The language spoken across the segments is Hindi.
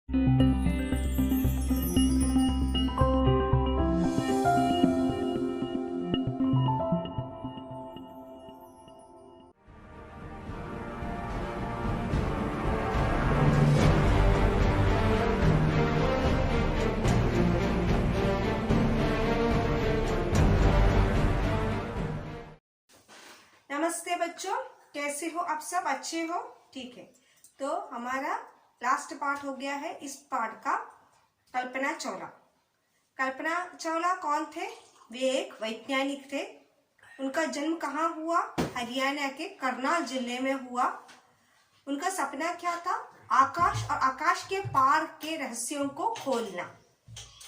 नमस्ते बच्चों, कैसे हो आप सब? अच्छे हो? ठीक है। तो हमारा लास्ट पार्ट हो गया है इस पार्ट का। कल्पना चावला। कल्पना चावला कौन थे? वे एक वैज्ञानिक थे। उनका जन्म कहाँ हुआ? हरियाणा के करनाल जिले में हुआ। उनका सपना क्या था? आकाश और आकाश के पार के रहस्यों को खोलना।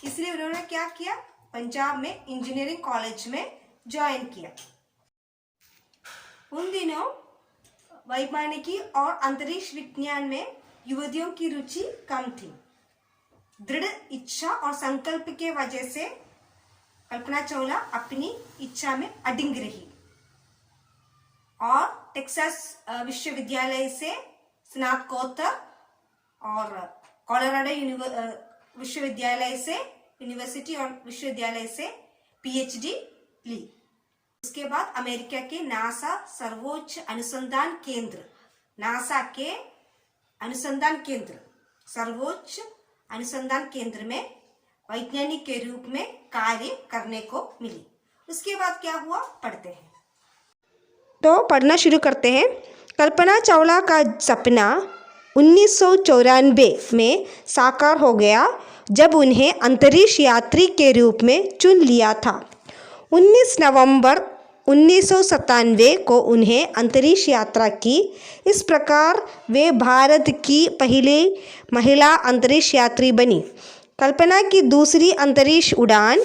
इसलिए उन्होंने क्या किया? पंजाब में इंजीनियरिंग कॉलेज में ज्वाइन किया। उन दिनों वैज्ञानिकी और अंतरिक्ष विज्ञान में युवतियों की रुचि कम थी। दृढ़ इच्छा और संकल्प के वजह से कल्पना चावला अपनी इच्छा में अडिग रही और टेक्सास विश्वविद्यालय से स्नातकोत्तर और कोलोराडो विश्वविद्यालय से यूनिवर्सिटी और विश्वविद्यालय से पीएचडी ली। उसके बाद अमेरिका के नासा सर्वोच्च अनुसंधान केंद्र, नासा के अनुसंधान केंद्र, सर्वोच्च अनुसंधान केंद्र में वैज्ञानिक के रूप में कार्य करने को मिली। उसके बाद क्या हुआ, पढ़ते हैं। तो पढ़ना शुरू करते हैं। कल्पना चावला का सपना 1994 में साकार हो गया जब उन्हें अंतरिक्ष यात्री के रूप में चुन लिया था। 19 नवंबर 1997 को उन्हें अंतरिक्ष यात्रा की। इस प्रकार वे भारत की पहली महिला अंतरिक्ष यात्री बनी। कल्पना की दूसरी अंतरिक्ष उड़ान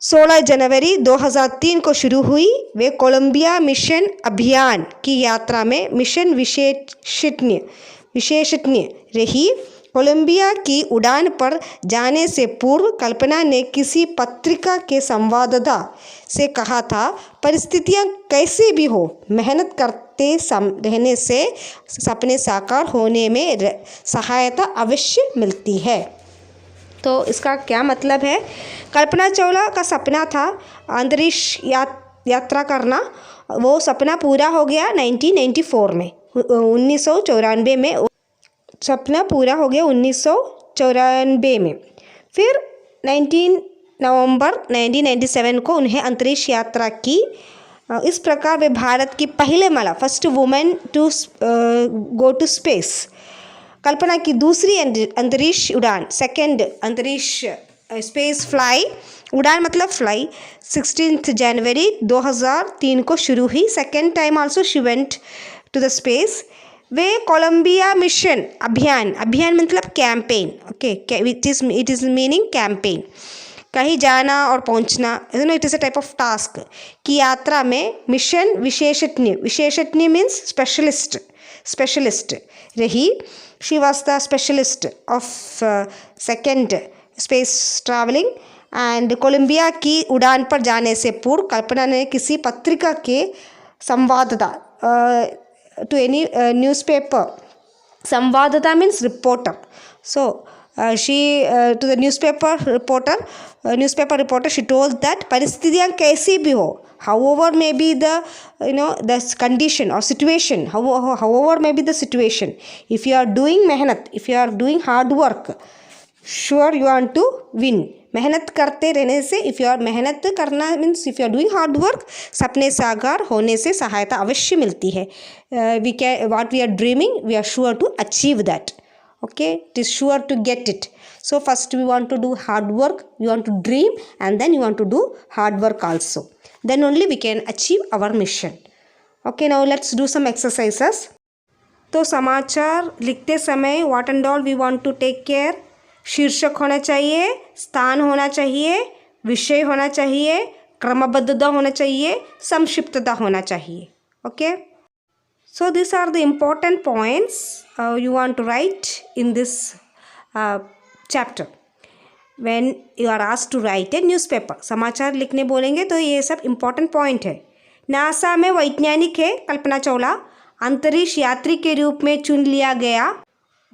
16 जनवरी 2003 को शुरू हुई। वे कोलंबिया मिशन अभियान की यात्रा में मिशन विशेषज्ञ रही। कोलंबिया की उड़ान पर जाने से पूर्व कल्पना ने किसी पत्रिका के संवाददाता से कहा था, परिस्थितियां कैसी भी हो, मेहनत करते रहने से सपने साकार होने में सहायता अवश्य मिलती है। तो इसका क्या मतलब है? कल्पना चावला का सपना था अंतरिक्ष यात्रा करना। वो सपना पूरा हो गया 1994 में। 1994 में सपना पूरा हो गया 1994 में। फिर 19 नवंबर 1997 को उन्हें अंतरिक्ष यात्रा की। इस प्रकार वे भारत की पहले महिला, first women to go to space. Kalpana की दूसरी अंतरिक्ष उड़ान, सेकेंड अंतरिक्ष स्पेस फ्लाई, उड़ान मतलब फ्लाई, 16 जनवरी 2003 को शुरू हुई। Second time also she went to the space. वे कोलंबिया मिशन अभियान मतलब campaign, okay, it is meaning campaign, कहीं जाना और पहुंचना, it is a type of task की यात्रा में मिशन विशेषज्ञ मीन्स स्पेशलिस्ट रही। She was the specialist of second space travelling and Columbia की उड़ान पर जाने से पूर्व कल्पना ने किसी पत्रिका के संवाददाता to any newspaper. Samvadata means reporter. So she to the newspaper reporter, she told that परिस्थितियाँ कैसी भी हो, however may be the the condition or situation, however may be the situation, if you are doing मेहनत, if you are doing hard work, sure you want to win. मेहनत करते रहने से, इफ़ यू आर मेहनत करना means if you are doing hard work, सपने साकार होने से सहायता अवश्य मिलती है। We can what we are dreaming, we are sure to achieve that, okay, it is sure to get it. So first we want to do hard work, we want to dream and then you want to do hard work also, then only we can achieve our mission. Okay, now let's do some exercises. तो समाचार लिखते समय what and all we want to take care. शीर्षक होना चाहिए, स्थान होना चाहिए, विषय होना चाहिए, क्रमबद्धता होना चाहिए, संक्षिप्तता होना चाहिए। Okay, so this are the important points you want to write in this chapter when you are asked to write a newspaper. समाचार लिखने बोलेंगे तो ये सब इम्पोर्टेंट पॉइंट है। नासा में वैज्ञानिक है कल्पना चावला, अंतरिक्ष यात्री के रूप में चुन लिया गया।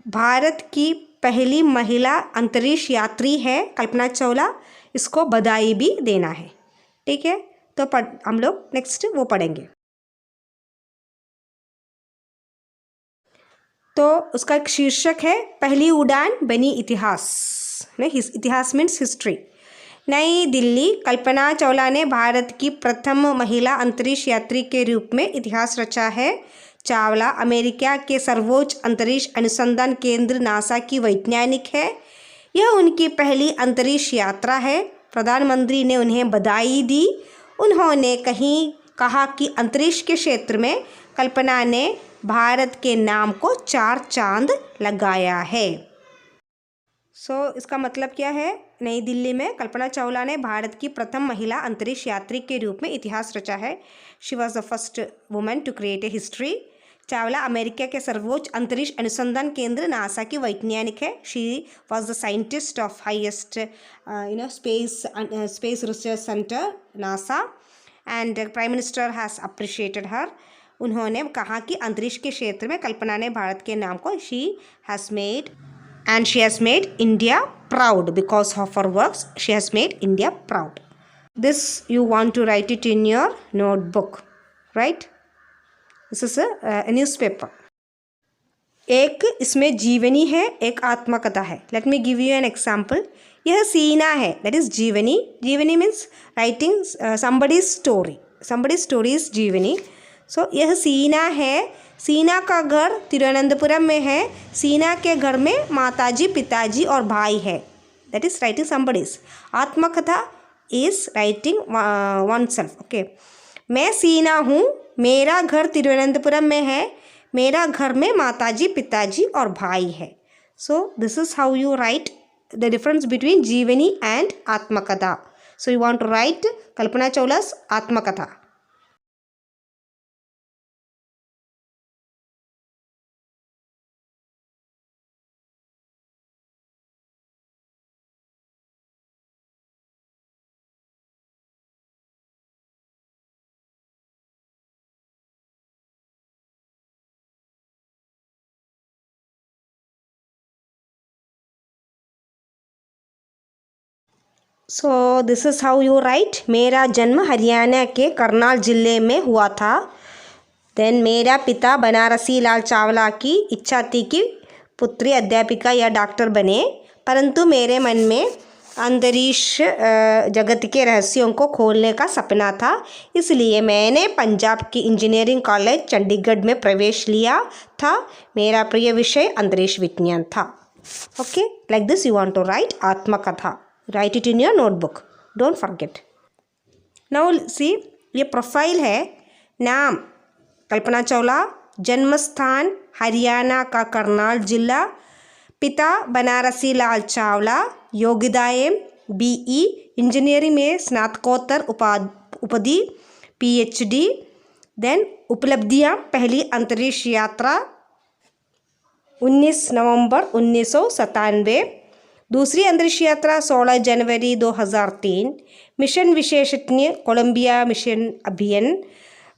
भारत की पहली महिला अंतरिक्ष यात्री है कल्पना चावला, इसको बधाई भी देना है। ठीक है, तो हम लोग नेक्स्ट वो पढ़ेंगे। तो उसका एक शीर्षक है पहली उड़ान बनी इतिहास। इतिहास मीन्स हिस्ट्री। नई दिल्ली, कल्पना चावला ने भारत की प्रथम महिला अंतरिक्ष यात्री के रूप में इतिहास रचा है। चावला अमेरिका के सर्वोच्च अंतरिक्ष अनुसंधान केंद्र नासा की वैज्ञानिक है। यह उनकी पहली अंतरिक्ष यात्रा है। प्रधानमंत्री ने उन्हें बधाई दी। उन्होंने कहा कि अंतरिक्ष के क्षेत्र में कल्पना ने भारत के नाम को 4 चांद लगाया है। इसका मतलब क्या है? नई दिल्ली में कल्पना चावला ने भारत की प्रथम महिला अंतरिक्ष यात्री के रूप में इतिहास रचा है। She was the first woman to create a history. Chawla America के सर्वोच्च अंतरिक्ष अनुसंधान केंद्र नासा की वैज्ञानिक है। She was the scientist of highest space research centre NASA and prime minister has appreciated her. उन्होंने कहा कि अंतरिक्ष के क्षेत्र में कल्पना ने भारत के नाम को she has made India proud because of her works. She has made India proud. This you want to write it in your notebook, right? This is a newspaper. एक इसमें जीवनी है, एक आत्मकथा है। Let me give you an example. यह सीना है, that is जीवनी. जीवनी means writing somebody's story. Somebody's story is जीवनी. यह सीना है। सीना का घर तिरुवनंतपुरम में है। सीना के घर में माताजी, पिताजी और भाई है। That is writing somebody's. आत्मकथा is writing one self. Okay, मैं सीना हूँ, मेरा घर तिरुवनंतपुरम में है, मेरा घर में माताजी, पिताजी और भाई है। This is how you right the difference between जीवनी एंड आत्मकथा। यू वांट टू राइट कल्पना चावला's आत्मकथा। This is how you right. मेरा जन्म हरियाणा के करनाल ज़िले में हुआ था। देन मेरा पिता बनारसी लाल चावला की इच्छा थी कि पुत्री अध्यापिका या डॉक्टर बने, परंतु मेरे मन में अंतरिक्ष जगत के रहस्यों को खोलने का सपना था। इसलिए मैंने पंजाब की इंजीनियरिंग कॉलेज चंडीगढ़ में प्रवेश लिया था। मेरा प्रिय विषय अंतरिक्ष विज्ञान था। Okay, like this you want to write आत्मकथा। Write it in your notebook, don't forget. Now see, ये प्रोफाइल है। नाम कल्पना चावला, जन्म स्थान हरियाणा का करनाल जिला, पिता बनारसी लाल चावला, योग्यताएं BE इंजीनियरिंग में स्नातकोत्तर उपाधि PhD। देन उपलब्धियां, पहली अंतरिक्ष यात्रा 19 नवंबर 1997, दूसरी अंतरिक्ष यात्रा 16 जनवरी 2003, मिशन विशेषज्ञ कोलंबिया मिशन अभियान,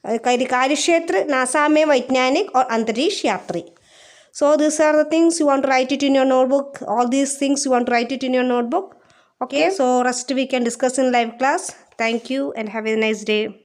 कार्यक्षेत्र नासा में वैज्ञानिक और अंतरिक्ष यात्री। These are the things you want to write it in your notebook. All these things you want to write it in your notebook. Okay, so rest we can discuss in live class. Thank you and have a nice day.